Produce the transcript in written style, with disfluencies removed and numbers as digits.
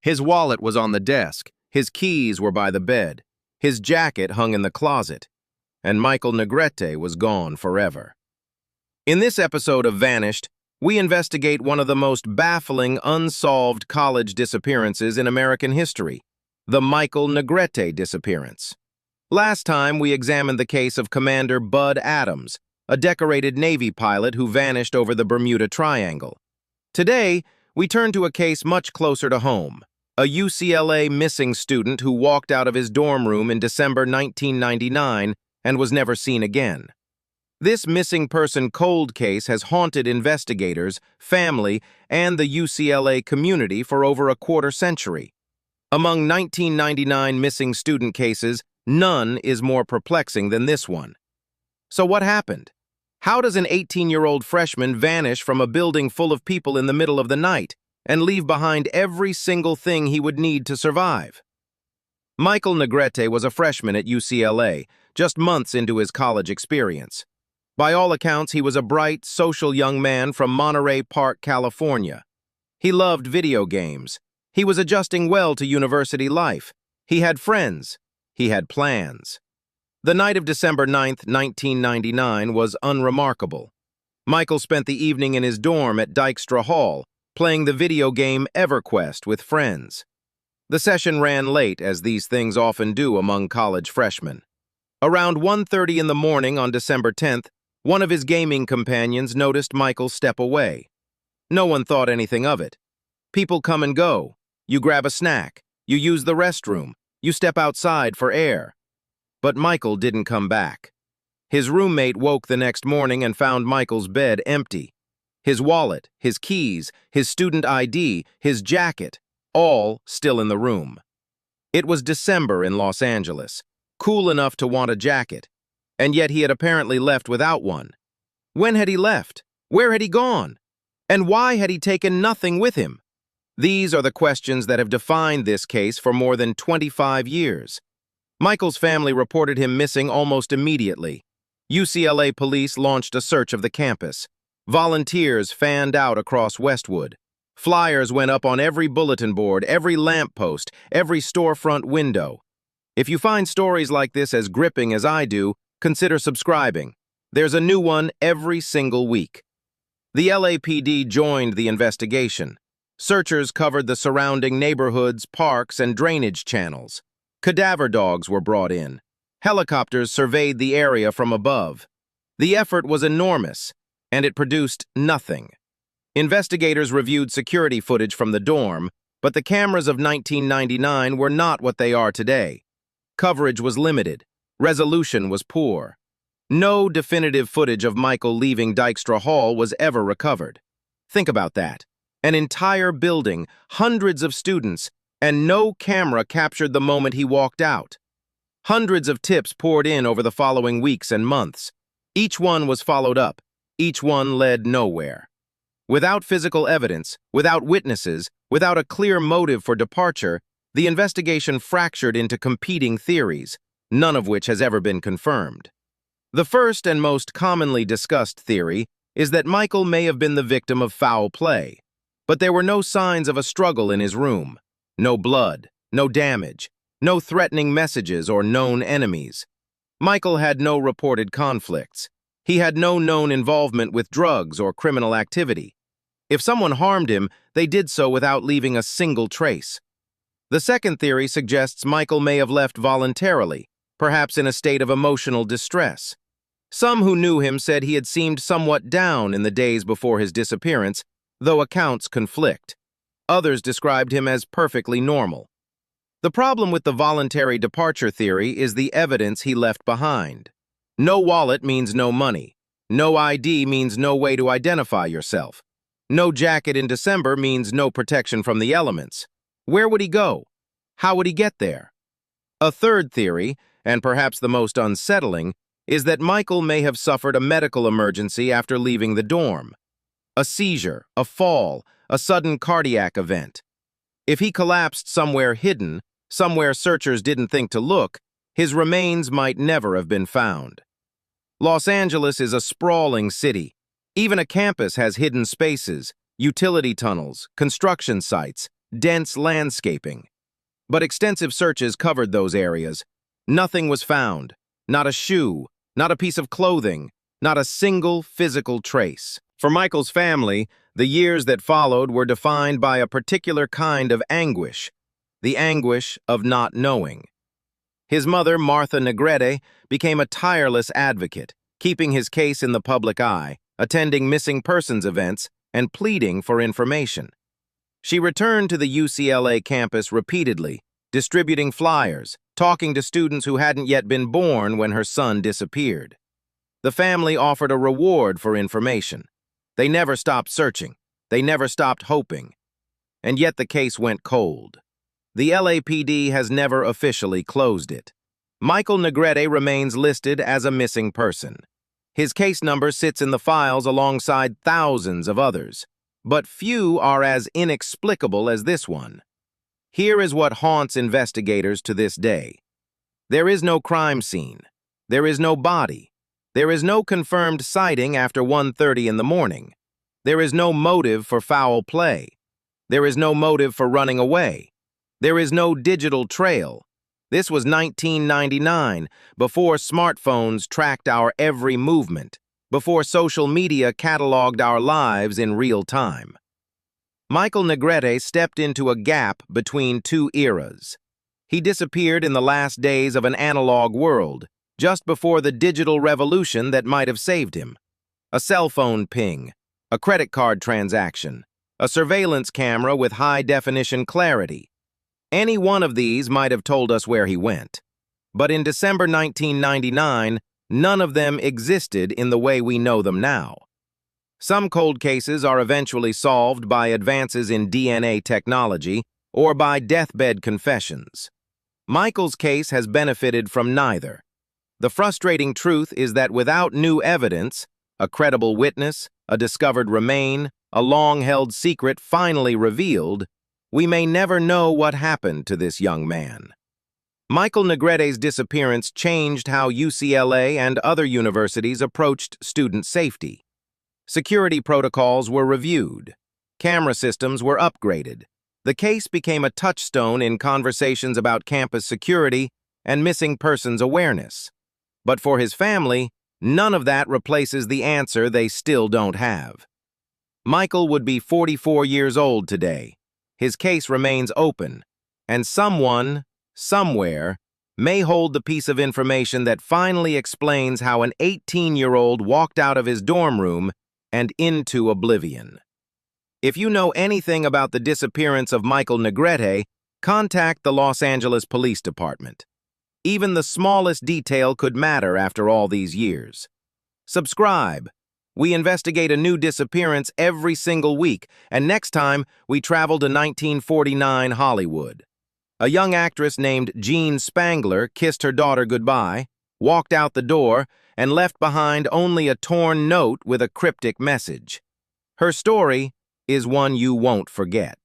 His wallet was on the desk, his keys were by the bed, his jacket hung in the closet, and Michael Negrete was gone forever. In this episode of Vanished, we investigate one of the most baffling, unsolved college disappearances in American history, the Michael Negrete disappearance. Last time, we examined the case of Commander Bud Adams, a decorated Navy pilot who vanished over the Bermuda Triangle. Today, we turn to a case much closer to home, a UCLA missing student who walked out of his dorm room in December 1999 and was never seen again. This missing person cold case has haunted investigators, family, and the UCLA community for over a quarter century. Among 1999 missing student cases, none is more perplexing than this one. So what happened? How does an 18-year-old freshman vanish from a building full of people in the middle of the night and leave behind every single thing he would need to survive? Michael Negrete was a freshman at UCLA, just months into his college experience. By all accounts, he was a bright, social young man from Monterey Park, California. He loved video games. He was adjusting well to university life. He had friends. He had plans. The night of December 9th, 1999 was unremarkable. Michael spent the evening in his dorm at Dykstra Hall, playing the video game EverQuest with friends. The session ran late, as these things often do among college freshmen. Around 1:30 in the morning on December 10th, one of his gaming companions noticed Michael step away. No one thought anything of it. People come and go. You grab a snack. You use the restroom. You step outside for air. But Michael didn't come back. His roommate woke the next morning and found Michael's bed empty. His wallet, his keys, his student ID, his jacket, all still in the room. It was December in Los Angeles, cool enough to want a jacket, and yet he had apparently left without one. When had he left? Where had he gone? And why had he taken nothing with him? These are the questions that have defined this case for more than 25 years. Michael's family reported him missing almost immediately. UCLA police launched a search of the campus. Volunteers fanned out across Westwood. Flyers went up on every bulletin board, every lamppost, every storefront window. If you find stories like this as gripping as I do, consider subscribing. There's a new one every single week. The LAPD joined the investigation. Searchers covered the surrounding neighborhoods, parks, and drainage channels. Cadaver dogs were brought in. Helicopters surveyed the area from above. The effort was enormous, and it produced nothing. Investigators reviewed security footage from the dorm, but the cameras of 1999 were not what they are today. Coverage was limited. Resolution was poor. No definitive footage of Michael leaving Dykstra Hall was ever recovered. Think about that. An entire building, hundreds of students, and no camera captured the moment he walked out. Hundreds of tips poured in over the following weeks and months. Each one was followed up. Each one led nowhere. Without physical evidence, without witnesses, without a clear motive for departure, the investigation fractured into competing theories, none of which has ever been confirmed. The first and most commonly discussed theory is that Michael may have been the victim of foul play, but there were no signs of a struggle in his room. No blood, no damage, no threatening messages or known enemies. Michael had no reported conflicts. He had no known involvement with drugs or criminal activity. If someone harmed him, they did so without leaving a single trace. The second theory suggests Michael may have left voluntarily, perhaps in a state of emotional distress. Some who knew him said he had seemed somewhat down in the days before his disappearance, though accounts conflict. Others described him as perfectly normal. The problem with the voluntary departure theory is the evidence he left behind. No wallet means no money. No ID means no way to identify yourself. No jacket in December means no protection from the elements. Where would he go? How would he get there? A third theory, and perhaps the most unsettling, is that Michael may have suffered a medical emergency after leaving the dorm. A seizure, a fall, a sudden cardiac event. If he collapsed somewhere hidden, somewhere searchers didn't think to look, his remains might never have been found. Los Angeles is a sprawling city. Even a campus has hidden spaces, utility tunnels, construction sites, dense landscaping. But extensive searches covered those areas. Nothing was found. Not a shoe, not a piece of clothing, not a single physical trace. For Michael's family, the years that followed were defined by a particular kind of anguish, the anguish of not knowing. His mother, Martha Negrete, became a tireless advocate, keeping his case in the public eye, attending missing persons events, and pleading for information. She returned to the UCLA campus repeatedly, distributing flyers, talking to students who hadn't yet been born when her son disappeared. The family offered a reward for information. They never stopped searching. They never stopped hoping. And yet the case went cold. The LAPD has never officially closed it. Michael Negrete remains listed as a missing person. His case number sits in the files alongside thousands of others, but few are as inexplicable as this one. Here is what haunts investigators to this day. There is no crime scene. There is no body. There is no confirmed sighting after 1:30 in the morning. There is no motive for foul play. There is no motive for running away. There is no digital trail. This was 1999, before smartphones tracked our every movement, before social media cataloged our lives in real time. Michael Negrete stepped into a gap between two eras. He disappeared in the last days of an analog world, just before the digital revolution that might have saved him. A cell phone ping, a credit card transaction, a surveillance camera with high-definition clarity. Any one of these might have told us where he went. But in December 1999, none of them existed in the way we know them now. Some cold cases are eventually solved by advances in DNA technology or by deathbed confessions. Michael's case has benefited from neither. The frustrating truth is that without new evidence, a credible witness, a discovered remain, a long-held secret finally revealed, we may never know what happened to this young man. Michael Negrete's disappearance changed how UCLA and other universities approached student safety. Security protocols were reviewed. Camera systems were upgraded. The case became a touchstone in conversations about campus security and missing persons awareness. But for his family, none of that replaces the answer they still don't have. Michael would be 44 years old today. His case remains open, and someone, somewhere, may hold the piece of information that finally explains how an 18-year-old walked out of his dorm room and into oblivion. If you know anything about the disappearance of Michael Negrete, contact the Los Angeles Police Department. Even the smallest detail could matter after all these years. Subscribe. We investigate a new disappearance every single week, and next time we travel to 1949 Hollywood. A young actress named Jean Spangler kissed her daughter goodbye, walked out the door, and left behind only a torn note with a cryptic message. Her story is one you won't forget.